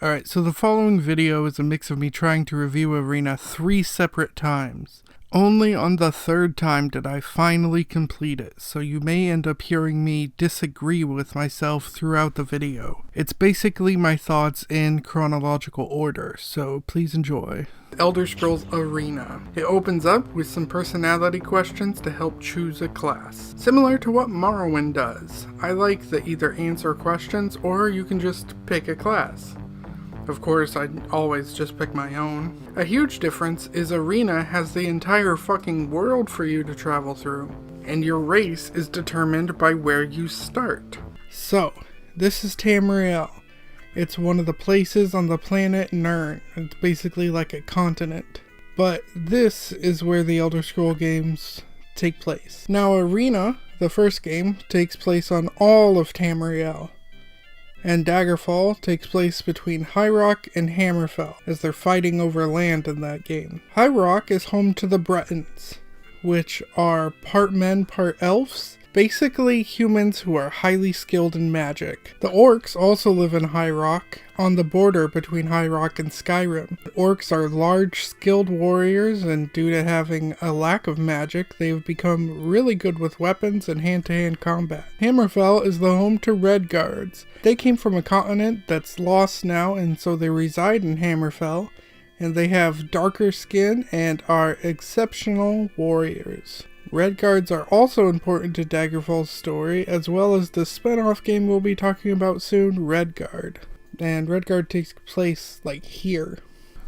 Alright, so the following video is a mix of me trying to review Arena 3 separate times. Only on the third time did I finally complete it, so you may end up hearing me disagree with myself throughout the video. It's basically my thoughts in chronological order, so please enjoy. Elder Scrolls Arena. It opens up with some personality questions to help choose a class. Similar to what Morrowind does. I like the either answer questions or you can just pick a class. Of course, I'd always just pick my own. A huge difference is Arena has the entire fucking world for you to travel through, and your race is determined by where you start. So, this is Tamriel. It's one of the places on the planet Nirn. It's basically like a continent. But this is where the Elder Scrolls games take place. Now, Arena, the first game, takes place on all of Tamriel. And Daggerfall takes place between High Rock and Hammerfell, as they're fighting over land in that game. High Rock is home to the Bretons, which are part men, part elves. Basically humans who are highly skilled in magic. The Orcs also live in High Rock, on the border between High Rock and Skyrim. The Orcs are large, skilled warriors, and due to having a lack of magic, they've become really good with weapons and hand-to-hand combat. Hammerfell is the home to Redguards. They came from a continent that's lost now, and so they reside in Hammerfell, and they have darker skin and are exceptional warriors. Redguards are also important to Daggerfall's story, as well as the spin-off game we'll be talking about soon, Redguard. And Redguard takes place, like, here.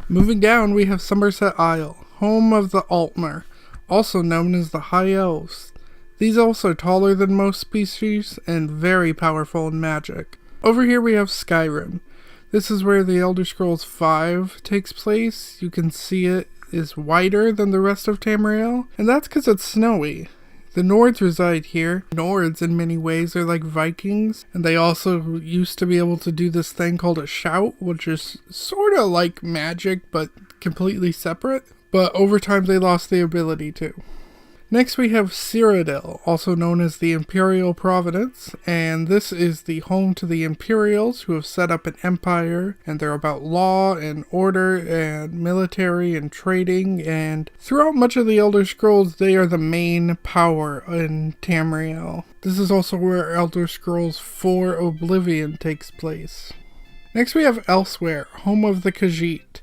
Moving down, we have Summerset Isle, home of the Altmer, also known as the High Elves. These elves are taller than most species, and very powerful in magic. Over here we have Skyrim. This is where the Elder Scrolls V takes place. You can see it is wider than the rest of Tamriel, and that's because it's snowy. The Nords reside here. Nords in many ways are like Vikings, and they also used to be able to do this thing called a shout, which is sort of like magic but completely separate, but over time they lost the ability to. Next we have Cyrodiil, also known as the Imperial Province, and this is the home to the Imperials who have set up an empire, and they're about law and order and military and trading, and throughout much of the Elder Scrolls they are the main power in Tamriel. This is also where Elder Scrolls IV Oblivion takes place. Next we have Elsweyr, home of the Khajiit.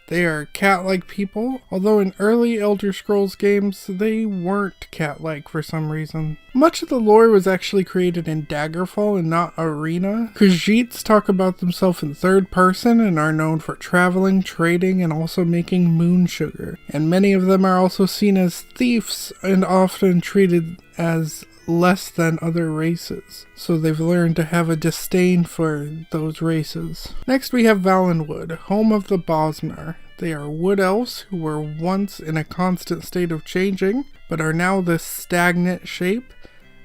They are cat-like people, although in early Elder Scrolls games, they weren't cat-like for some reason. Much of the lore was actually created in Daggerfall and not Arena. Khajiits talk about themselves in third person and are known for traveling, trading, and also making moon sugar. And many of them are also seen as thieves and often treated as less than other races, so they've learned to have a disdain for those races. Next we have Valenwood, home of the Bosmer. They are wood elves who were once in a constant state of changing, but are now this stagnant shape.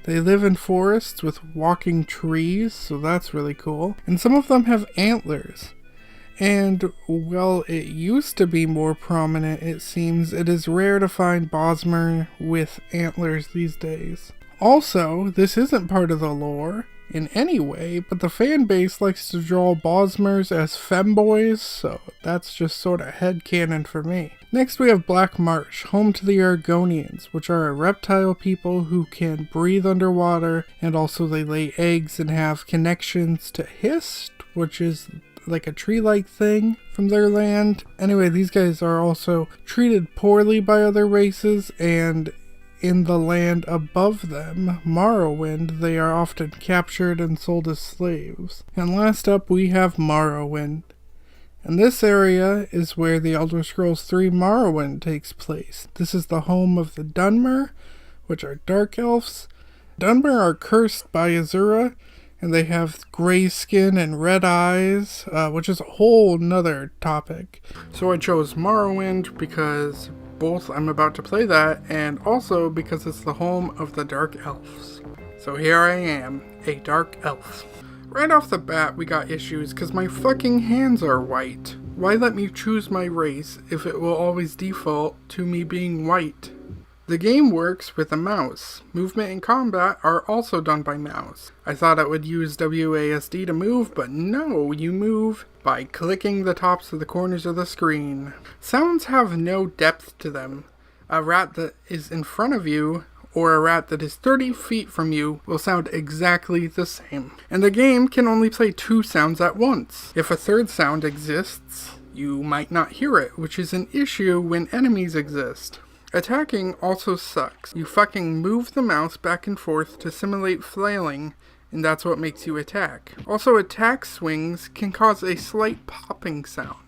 They live in forests with walking trees, so that's really cool. And some of them have antlers. And, well, it used to be more prominent, it seems. It is rare to find Bosmer with antlers these days. Also, this isn't part of the lore in any way, but the fan base likes to draw Bosmers as femboys, so that's just sort of headcanon for me. Next we have Black Marsh, home to the Argonians, which are a reptile people who can breathe underwater, and also they lay eggs and have connections to Hist, which is like a tree-like thing from their land. Anyway, these guys are also treated poorly by other races, and in the land above them, Morrowind, they are often captured and sold as slaves. And last up we have Morrowind. And this area is where the Elder Scrolls III Morrowind takes place. This is the home of the Dunmer, which are dark elves. Dunmer are cursed by Azura, and they have gray skin and red eyes, which is a whole nother topic. So I chose Morrowind because both I'm about to play that, and also because it's the home of the Dark Elves. So here I am, a Dark Elf. Right off the bat we got issues because my fucking hands are white. Why let me choose my race if it will always default to me being white? The game works with a mouse. Movement and combat are also done by mouse. I thought it would use WASD to move, but no, you move by clicking the tops of the corners of the screen. Sounds have no depth to them. A rat that is in front of you or a rat that is 30 feet from you will sound exactly the same. And the game can only play 2 sounds at once. If a third sound exists, you might not hear it, which is an issue when enemies exist. Attacking also sucks. You fucking move the mouse back and forth to simulate flailing, and that's what makes you attack. Also, attack swings can cause a slight popping sound.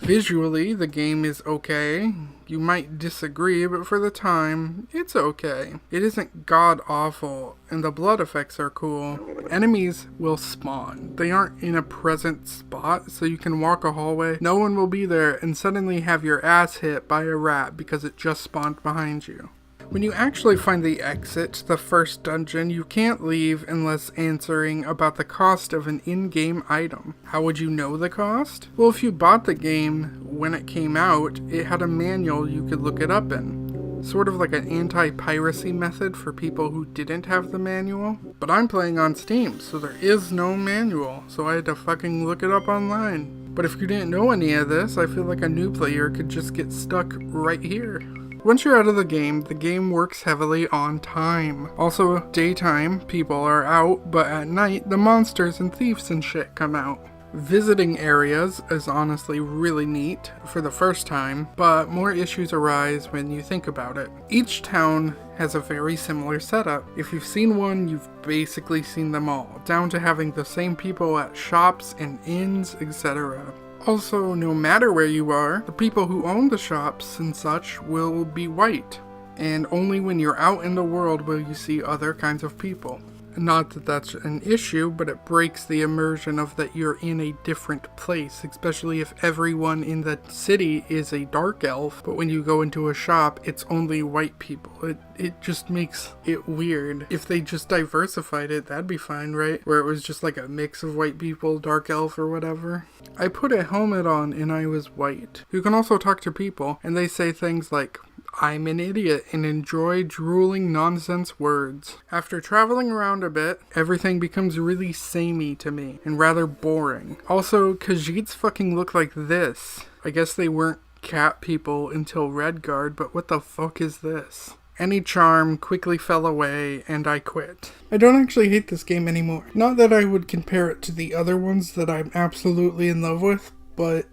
Visually, the game is okay. You might disagree, but for the time, it's okay. It isn't god-awful, and the blood effects are cool. Enemies will spawn. They aren't in a present spot, so you can walk a hallway, no one will be there, and suddenly have your ass hit by a rat because it just spawned behind you. When you actually find the exit, the first dungeon, you can't leave unless answering about the cost of an in-game item. How would you know the cost? Well, if you bought the game when it came out, it had a manual you could look it up in. Sort of like an anti-piracy method for people who didn't have the manual. But I'm playing on Steam, so there is no manual, so I had to fucking look it up online. But if you didn't know any of this, I feel like a new player could just get stuck right here. Once you're out of the game works heavily on time. Also, daytime, people are out, but at night, the monsters and thieves and shit come out. Visiting areas is honestly really neat for the first time, but more issues arise when you think about it. Each town has a very similar setup. If you've seen one, you've basically seen them all, down to having the same people at shops and inns, etc. Also, no matter where you are, the people who own the shops and such will be white, and only when you're out in the world will you see other kinds of people. Not that that's an issue, but it breaks the immersion of that you're in a different place, especially if everyone in the city is a dark elf, but when you go into a shop, it's only white people. It just makes it weird. If they just diversified it, that'd be fine, right? Where it was just like a mix of white people, dark elf, or whatever. I put a helmet on and I was white. You can also talk to people, and they say things like, "I'm an idiot," and enjoy drooling nonsense words. After traveling around a bit, everything becomes really samey to me, and rather boring. Also, Khajiits fucking look like this. I guess they weren't cat people until Redguard, but what the fuck is this? Any charm quickly fell away, and I quit. I don't actually hate this game anymore. Not that I would compare it to the other ones that I'm absolutely in love with, but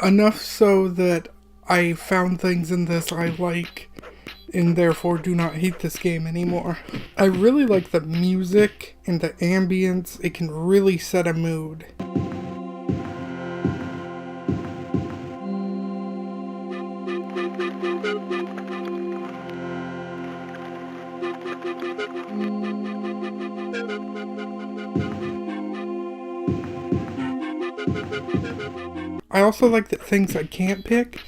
enough so that I found things in this I like, and therefore do not hate this game anymore. I really like the music and the ambience. It can really set a mood. I also like that things I can't pick,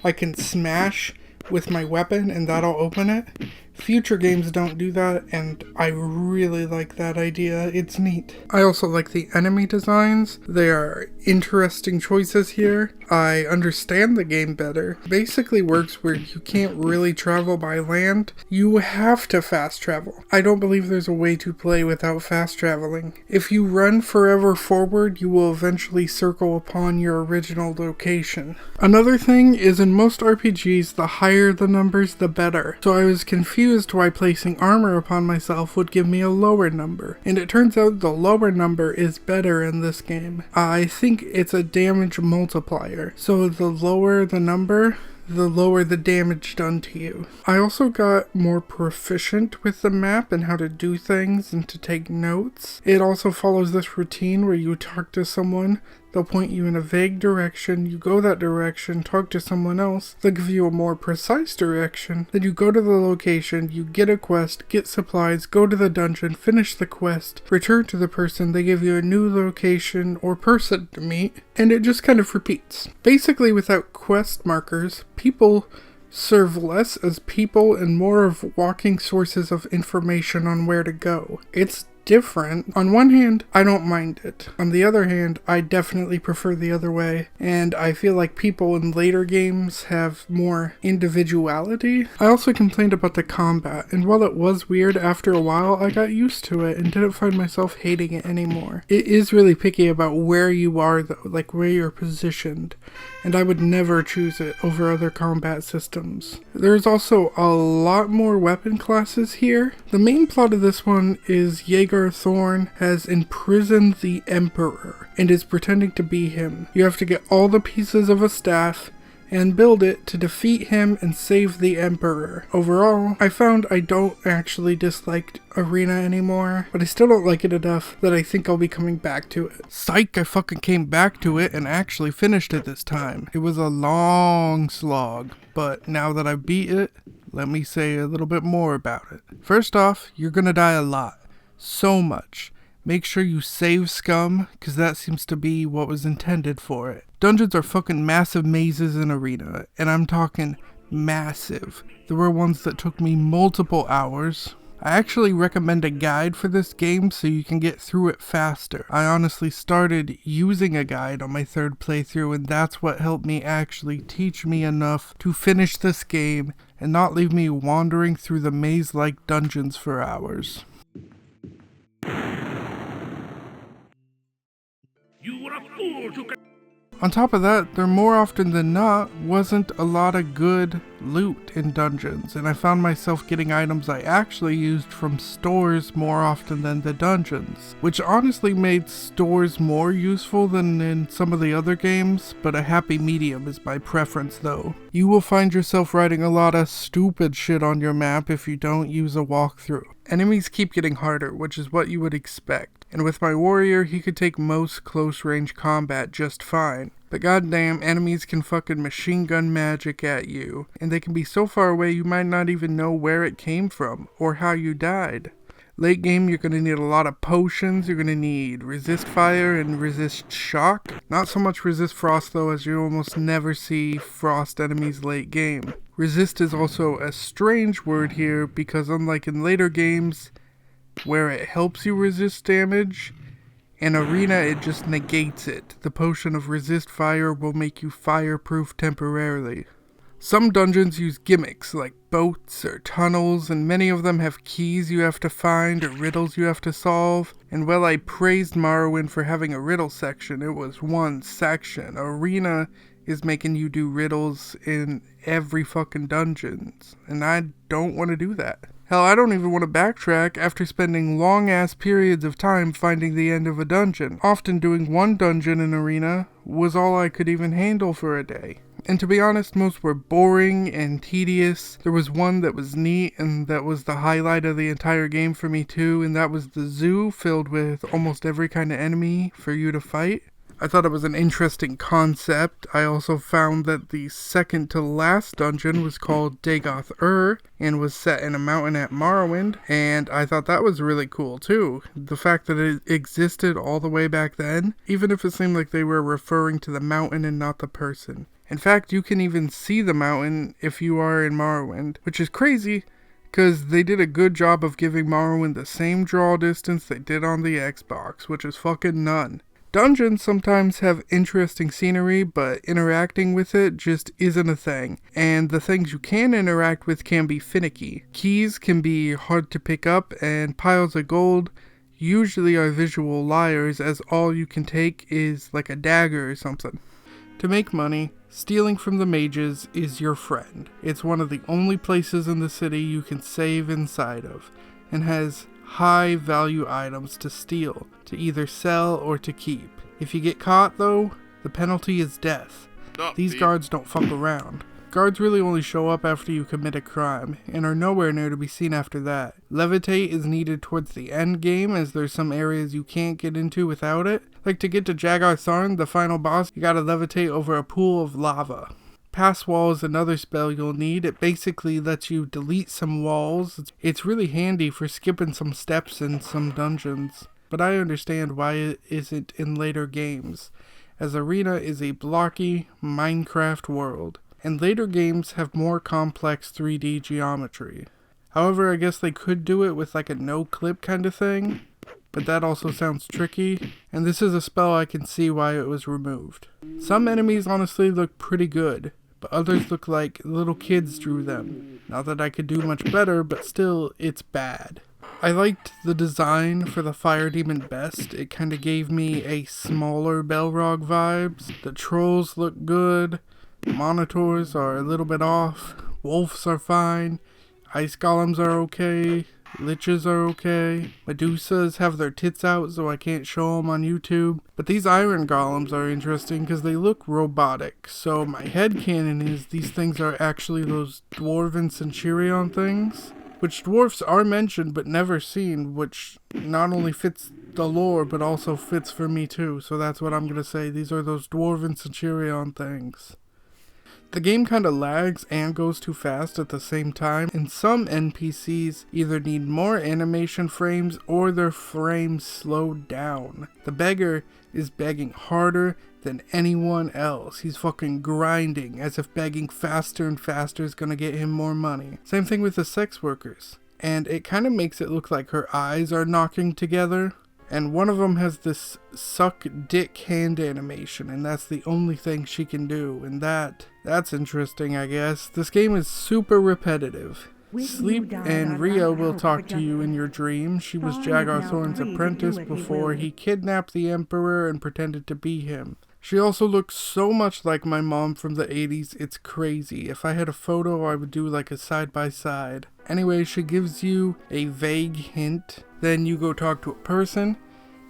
I can smash with my weapon and that'll open it. Future games don't do that, and I really like that idea. It's neat. I also like the enemy designs. They are interesting choices here. I understand the game better. Basically works where you can't really travel by land. You have to fast travel. I don't believe there's a way to play without fast traveling. If you run forever forward, you will eventually circle upon your original location. Another thing is in most RPGs, the higher the numbers, the better. So I was confused why placing armor upon myself would give me a lower number, and it turns out the lower number is better in this game. I think it's a damage multiplier, so the lower the number, the lower the damage done to you. I also got more proficient with the map and how to do things and to take notes. It also follows this routine where you talk to someone, they'll point you in a vague direction, you go that direction, talk to someone else, they'll give you a more precise direction, then you go to the location, you get a quest, get supplies, go to the dungeon, finish the quest, return to the person, they give you a new location or person to meet, and it just kind of repeats. Basically, without quest markers, people serve less as people and more of walking sources of information on where to go. It's different. On one hand, I don't mind it. On the other hand, I definitely prefer the other way, and I feel like people in later games have more individuality. I also complained about the combat, and while it was weird, after a while I got used to it and didn't find myself hating it anymore. It is really picky about where you are though, like where you're positioned, and I would never choose it over other combat systems. There's also a lot more weapon classes here. The main plot of this one is Jaeger Thorn has imprisoned the Emperor and is pretending to be him. You have to get all the pieces of a staff and build it to defeat him and save the Emperor. Overall, I found I don't actually dislike Arena anymore, but I still don't like it enough that I think I'll be coming back to it. Psych, I fucking came back to it and actually finished it this time. It was a long slog, but now that I beat it, let me say a little bit more about it. First off, you're gonna die a lot. So much. Make sure you save scum, because that seems to be what was intended for it. Dungeons are fucking massive mazes in Arena, and I'm talking massive. There were ones that took me multiple hours. I actually recommend a guide for this game so you can get through it faster. I honestly started using a guide on my third playthrough, and that's what helped me actually teach me enough to finish this game and not leave me wandering through the maze-like dungeons for hours. You were a fool to... On top of that, there more often than not wasn't a lot of good loot in dungeons, and I found myself getting items I actually used from stores more often than the dungeons, which honestly made stores more useful than in some of the other games, but a happy medium is my preference though. You will find yourself writing a lot of stupid shit on your map if you don't use a walkthrough. Enemies keep getting harder, which is what you would expect, and with my warrior he could take most close range combat just fine. But goddamn, enemies can fucking machine gun magic at you, and they can be so far away you might not even know where it came from, or how you died. Late game, you're going to need a lot of potions, you're going to need resist fire and resist shock. Not so much resist frost though, as you almost never see frost enemies late game. Resist is also a strange word here, because unlike in later games, where it helps you resist damage, in Arena, it just negates it. The potion of resist fire will make you fireproof temporarily. Some dungeons use gimmicks like boats or tunnels, and many of them have keys you have to find or riddles you have to solve. And while I praised Morrowind for having a riddle section, it was one section. Arena is making you do riddles in every fucking dungeons, and I don't want to do that. Hell, I don't even want to backtrack after spending long-ass periods of time finding the end of a dungeon. Often doing one dungeon in Arena was all I could even handle for a day. And to be honest, most were boring and tedious. There was one that was neat, and that was the highlight of the entire game for me too, and that was the zoo filled with almost every kind of enemy for you to fight. I thought it was an interesting concept. I also found that the second to last dungeon was called Dagoth Ur and was set in a mountain at Morrowind, and I thought that was really cool too. The fact that it existed all the way back then, even if it seemed like they were referring to the mountain and not the person. In fact, you can even see the mountain if you are in Morrowind, which is crazy, because they did a good job of giving Morrowind the same draw distance they did on the Xbox, which is fucking none. Dungeons sometimes have interesting scenery, but interacting with it just isn't a thing, and the things you can interact with can be finicky. Keys can be hard to pick up, and piles of gold usually are visual liars, as all you can take is like a dagger or something. To make money, stealing from the mages is your friend. It's one of the only places in the city you can save inside of, and has high value items to steal, to either sell or to keep. If you get caught though, the penalty is death. These guards don't fuck around. Guards really only show up after you commit a crime, and are nowhere near to be seen after that. Levitate is needed towards the end game, as there's some areas you can't get into without it. Like to get to Jagar Tharn, the final boss, you gotta levitate over a pool of lava. Pass wall is another spell you'll need. It basically lets you delete some walls. It's really handy for skipping some steps in some dungeons, but I understand why it isn't in later games, as Arena is a blocky Minecraft world, and later games have more complex 3D geometry. However, I guess they could do it with like a no-clip kind of thing. but that also sounds tricky, and this is a spell I can see why it was removed. Some enemies honestly look pretty good, but others look like little kids drew them. Not that I could do much better, but still, it's bad. I liked the design for the fire demon best. It kind of gave me a smaller Balrog vibes. The trolls look good. Monitors are a little bit off. Wolves are fine. Ice golems are okay. Liches are okay. Medusas have their tits out, so I can't show them on YouTube. But these iron golems are interesting because they look robotic. So my headcanon is these things are actually those dwarven centurion things, which dwarfs are mentioned but never seen, which not only fits the lore but also fits for me too. So that's what I'm going to say. These are those dwarven centurion things. The game kind of lags and goes too fast at the same time, and some NPCs either need more animation frames or their frames slowed down. The beggar is begging harder than anyone else. He's fucking grinding as if begging faster and faster is gonna get him more money. Same thing with the sex workers. And it kind of makes it look like her eyes are knocking together. And one of them has this suck dick hand animation, and that's the only thing she can do, and that's interesting, I guess. This game is super repetitive. Sleep and Rhea will talk to you in your dreams. She was Jagar Thorn's apprentice before he kidnapped the Emperor and pretended to be him. She also looks so much like my mom from the 80s, it's crazy. If I had a photo, I would do like a side-by-side. Anyway, she gives you a vague hint. Then you go talk to a person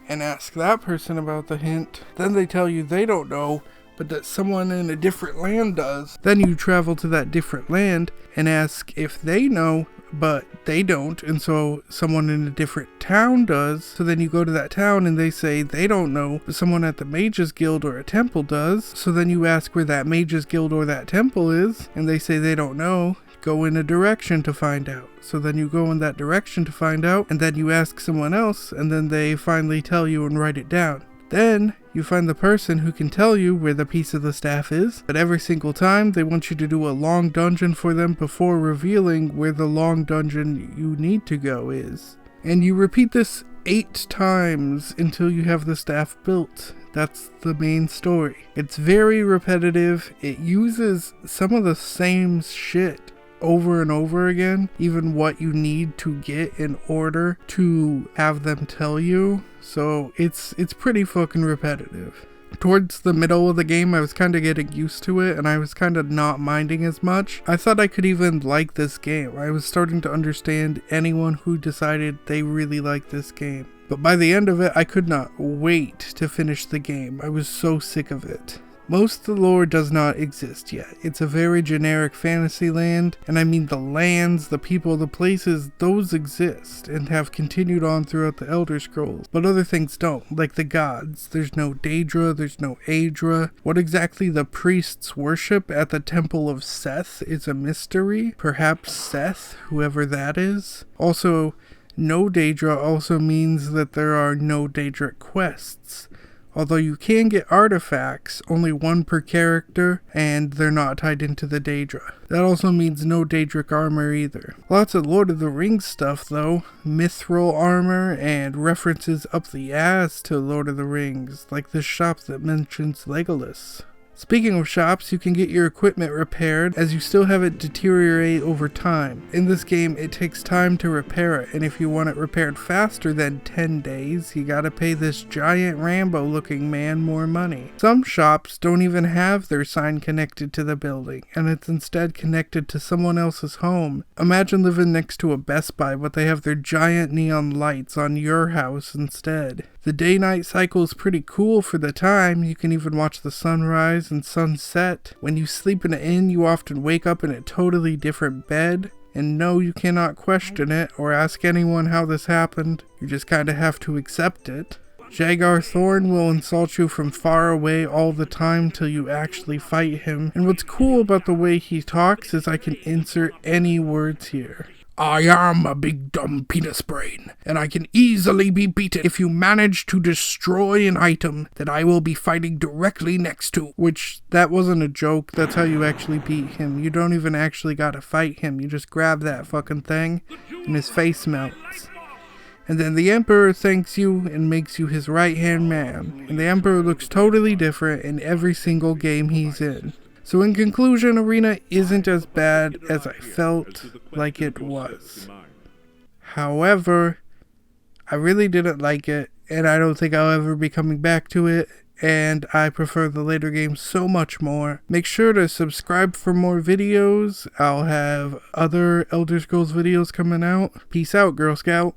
and ask that person about the hint. Then they tell you they don't know, but that someone in a different land does. Then you travel to that different land and ask if they know, but they don't, and so someone in a different town does. So then you go to that town and they say they don't know, but someone at the Mages Guild or a temple does. So then you ask where that Mages Guild or that temple is, and they say they don't know. Go in a direction to find out. So then you go in that direction to find out, and then you ask someone else, and then they finally tell you and write it down. Then you find the person who can tell you where the piece of the staff is, but every single time they want you to do a long dungeon for them before revealing where the long dungeon you need to go is. And you repeat this 8 times until you have the staff built. That's the main story. It's very repetitive. It uses some of the same shit over and over again, even what you need to get in order to have them tell you. So it's pretty fucking repetitive. Towards the middle of the game, I was kind of getting used to it, and I was kind of not minding as much. I thought I could even like this game. I was starting to understand anyone who decided they really liked this game. But by the end of it, I could not wait to finish the game. I was so sick of it. Most of the lore does not exist yet. It's a very generic fantasy land, and I mean the lands, the people, the places, those exist and have continued on throughout the Elder Scrolls. But other things don't, like the gods. There's no Daedra, there's no Aedra. What exactly the priests worship at the Temple of Seth is a mystery. Perhaps Seth, whoever that is. Also, no Daedra also means that there are no Daedric quests. Although you can get artifacts, only 1 per character, and they're not tied into the Daedra. That also means no Daedric armor either. Lots of Lord of the Rings stuff though. Mithril armor and references up the ass to Lord of the Rings, like this shop that mentions Legolas. Speaking of shops, you can get your equipment repaired as you still have it deteriorate over time. In this game, it takes time to repair it, and if you want it repaired faster than 10 days, you gotta pay this giant Rambo looking man more money. Some shops don't even have their sign connected to the building, and it's instead connected to someone else's home. Imagine living next to a Best Buy, but they have their giant neon lights on your house instead. The day-night cycle is pretty cool for the time. You can even watch the sunrise and sunset. When you sleep in an inn, you often wake up in a totally different bed. And no, you cannot question it or ask anyone how this happened. You just kinda have to accept it. Jagar Thorn will insult you from far away all the time till you actually fight him. And what's cool about the way he talks is I can insert any words here. I am a big dumb penis brain, and I can easily be beaten if you manage to destroy an item that I will be fighting directly next to. Which, that wasn't a joke, that's how you actually beat him. You don't even actually gotta fight him, you just grab that fucking thing, and his face melts. And then the Emperor thanks you and makes you his right-hand man. And the Emperor looks totally different in every single game he's in. So in conclusion, Arena isn't as bad as I felt like it was. However, I really didn't like it, and I don't think I'll ever be coming back to it, and I prefer the later games so much more. Make sure to subscribe for more videos. I'll have other Elder Scrolls videos coming out. Peace out, Girl Scout.